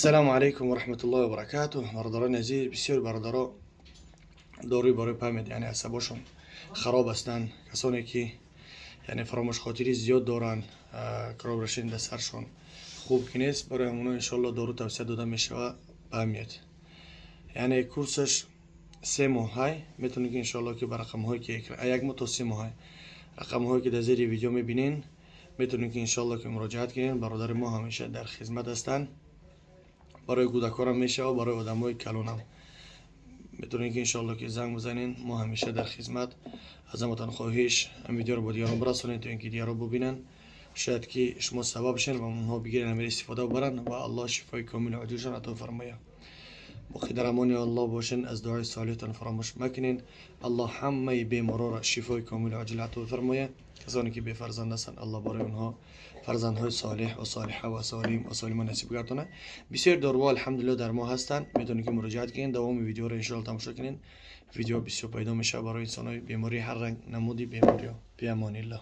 السلام علیکم و رحمت الله و برکاته. برادران عزیز، بسیار برادرها داروی برای پامید یعنی عصباشون خراب هستند. کسانی که یعنی فراموش خاطری زیاد دارن، خراب رشین در سرشون خوب که نیست، برای اونا انشالله دارو توصیه داده میشه و پامید یعنی کورسش 3 ماه های میتونید که انشالله که بر رقم هایی که یک ماه تا 3 ماه های رقم هایی که در زیر ویدیو میبینین میتونید که انشالله که مراجعت کنین. برادر ما همیشه در خدمت هستند، برای کودکان میشه و برای آدمای کلان هم میتونین که انشالله که زنگ بزنین. ما همیشه در خدمت. ازتون خواهش این ویدیو رو با دیگران برسونید تا اینکه دیگران ببینن، شاید که شما سبب شین و اونها بگیرن امیر استفاده برن و الله شفای کامل عجوزشان عطا فرمایه. باقی در امان الله باشین، از دعای صالحتان فراموش مکنین. الله همه بیمارا را شفای کامل عاجل عطا فرمایه. کسانی که بی فرزند هستند الله برای اونها فرزندهای صالح و صالحه و سالم و سالمه نصیب گردونه. بسیار داروها الحمدلله در ما هستند، میتونید که مراجعت کنین. دوام ویدیو رو ان شاء الله تماشا کنین. ویدیو بسیار پیدا میشه برای انسانای بیماری هر رنگ نمودی بیماری. بی امان الله.